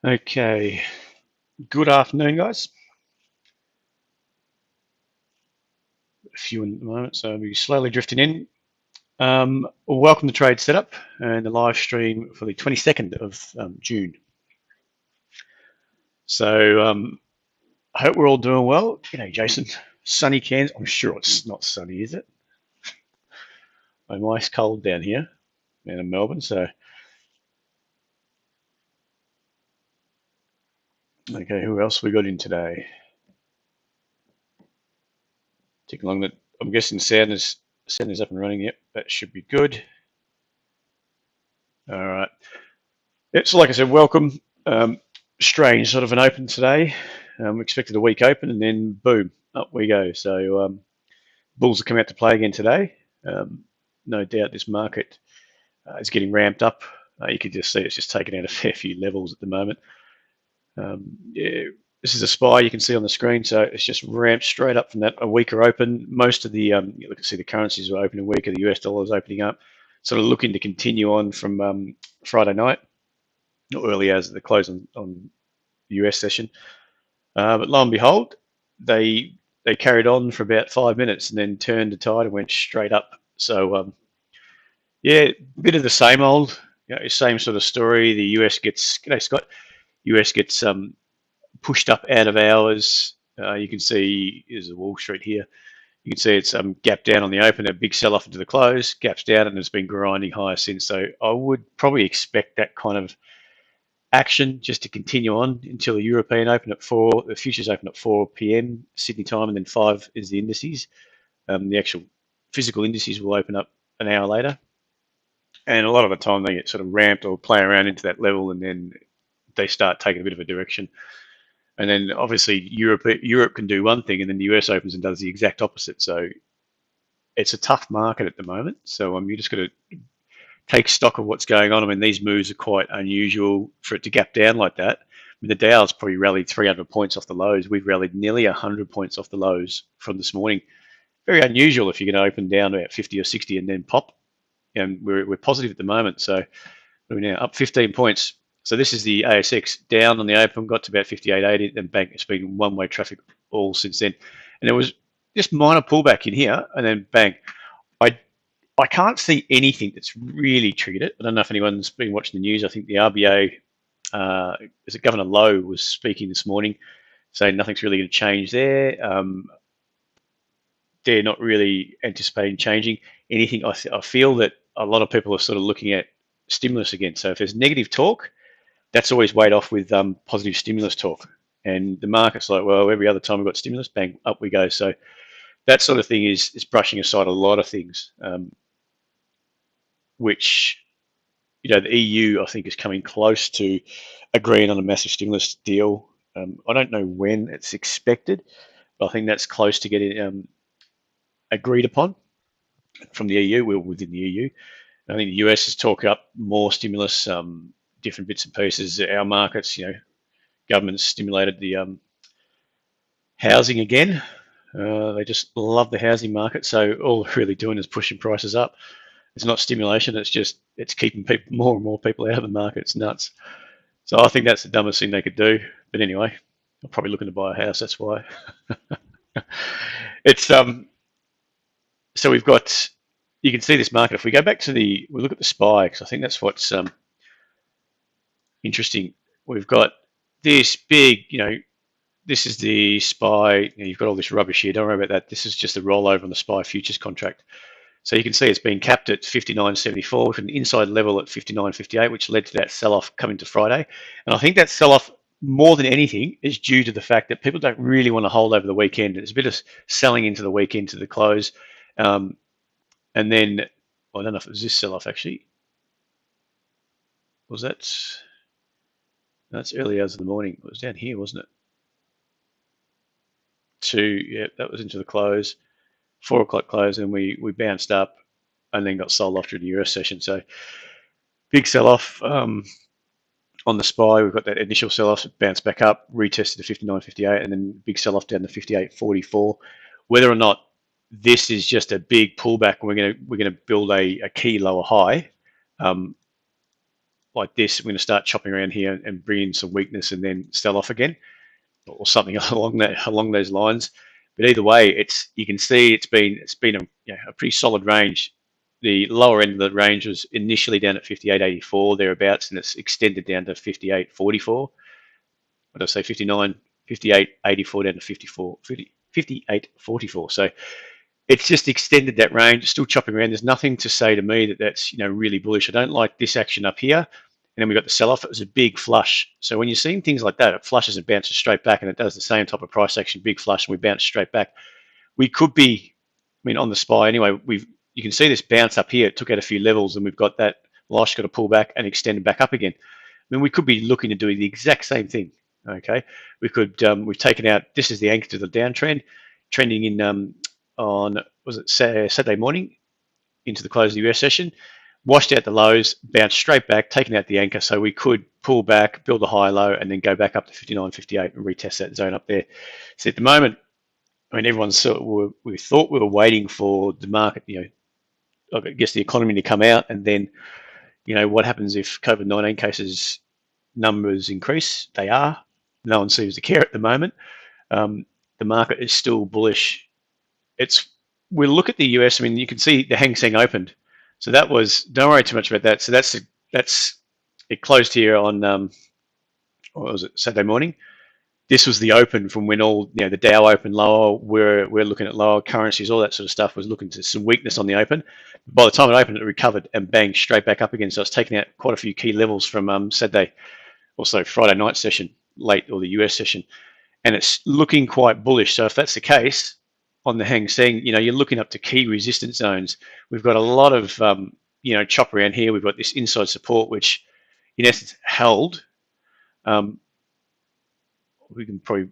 Okay, good afternoon, guys. A few in the moment, so we're slowly drifting in. Welcome to TradeSetup and the live stream for the 22nd of June. So I hope we're all doing well. Jason, sunny Cairns. I'm sure it's not sunny, is it? I'm ice cold down here in Melbourne. So, okay, who else we got in today? Take along that. I'm guessing sound is up and running. Yep, that should be good. All right. So like I said, welcome. Strange sort of an open today. We expected a week open and then boom, up we go. So bulls are coming out to play again today. No doubt this market is getting ramped up. You can just see it's just taken out a fair few levels at the moment. Yeah, this is a SPY you can see on the screen. So it's just ramped straight up from that a weaker open. Most of the, you can see the currencies are opening weaker. The US dollar is opening up. Sort of looking to continue on from Friday night. Not early as the close on the US session. But lo and behold, they carried on for about 5 minutes and then turned the tide and went straight up. So yeah, a bit of the same old, same sort of story. The US gets, Scott, US gets pushed up out of hours. You can see there's a Wall Street here. You can see it's gapped down on the open, a big sell off into the close, gaps down, and it's been grinding higher since. So I would probably expect that kind of action just to continue on until the European open at 4, the futures open at 4 p.m. Sydney time, and then 5 is the indices. The actual physical indices will open up an hour later. And a lot of the time they get sort of ramped or play around into that level, and then they start taking a bit of a direction. And then obviously Europe can do one thing, and then the US opens and does the exact opposite. So it's a tough market at the moment. So you just got to take stock of what's going on. I mean, these moves are quite unusual for it to gap down like that. I mean, the Dow's probably rallied 300 points off the lows. We've rallied nearly 100 points off the lows from this morning. Very unusual if you're going to open down about 50 or 60 and then pop. And we're positive at the moment. So we're now up 15 points. So this is the ASX down on the open, got to about 58.80, then bank. It's been one-way traffic all since then. And there was just minor pullback in here, and then bang. I can't see anything that's really triggered it. I don't know if anyone's been watching the news. I think the RBA, is it Governor Lowe was speaking this morning, saying nothing's really going to change there. They're not really anticipating changing anything. I feel that a lot of people are sort of looking at stimulus again. So if there's negative talk, that's always weighed off with positive stimulus talk. And the market's like, well, every other time we've got stimulus, bang, up we go. So that sort of thing is brushing aside a lot of things. Which, the EU, I think, is coming close to agreeing on a massive stimulus deal. I don't know when it's expected, but I think that's close to getting agreed upon from the EU. We're within the EU. I think the US has talked up more stimulus, different bits and pieces. Our markets, government's stimulated the housing again. They just love the housing market, so all they're really doing is pushing prices up. It's not stimulation. It's keeping more and more people out of the market. It's nuts. So I think that's the dumbest thing they could do. But anyway, I'm probably looking to buy a house. That's why. It's So we've got. You can see this market. If we go back to we look at the SPY, because I think that's what's interesting. We've got this big. This is the SPY. You've got all this rubbish here. Don't worry about that. This is just a rollover on the SPY futures contract. So you can see it's been capped at 59.74 with an inside level at 59.58, which led to that sell-off coming to Friday. And I think that sell-off, more than anything, is due to the fact that people don't really want to hold over the weekend. There's a bit of selling into the weekend to the close. And then, I don't know if it was this sell-off actually. Was that? That's early hours of the morning. It was down here, wasn't it? Yeah, that was into the close. 4 o'clock close, and we bounced up and then got sold off during the Euro session. So big sell-off on the SPY. We've got that initial sell-off, bounced back up, retested to 59.58, and then big sell-off down to 58.44. Whether or not this is just a big pullback, we're going to build a key lower high. like this, we're going to start chopping around here and bring in some weakness and then sell off again, or something along those lines. But either way, you can see it's been a pretty solid range. The lower end of the range was initially down at 58.84 thereabouts, and it's extended down to 58.44. What did I say? 58.84 down to 58.44. So it's just extended that range. It's still chopping around. There's nothing to say to me that that's really bullish. I don't like this action up here. And then we got the sell-off. It was a big flush. So when you're seeing things like that, it flushes and bounces straight back, and it does the same type of price action, big flush, and we bounce straight back. We could be, on the SPY anyway. You can see this bounce up here. It took out a few levels, and we've got that flush, got to pull back and extend it back up again. We could be looking to do the exact same thing. Okay, we could. We've taken out. This is the anchor to the downtrend, trending in on Saturday morning into the close of the US session. Washed out the lows, bounced straight back, taking out the anchor, so we could pull back, build a high low, and then go back up to 59.58 and retest that zone up there. So at the moment, everyone's we thought we were waiting for the market, I guess the economy to come out, and then, what happens if COVID-19 cases numbers increase? They are. No one seems to care at the moment. The market is still bullish. We'll look at the US. You can see the Hang Seng opened. So that was, don't worry too much about that. So it closed here on, what was it, Saturday morning. This was the open from when all, the Dow opened lower. We're looking at lower currencies, all that sort of stuff was looking to some weakness on the open. By the time it opened, it recovered and banged straight back up again. So it's taking out quite a few key levels from Saturday, also Friday night session, late, or the US session. And it's looking quite bullish. So if that's the case, on the Hang Seng, you're looking up to key resistance zones. We've got a lot of, chop around here. We've got this inside support, which in essence held. We can probably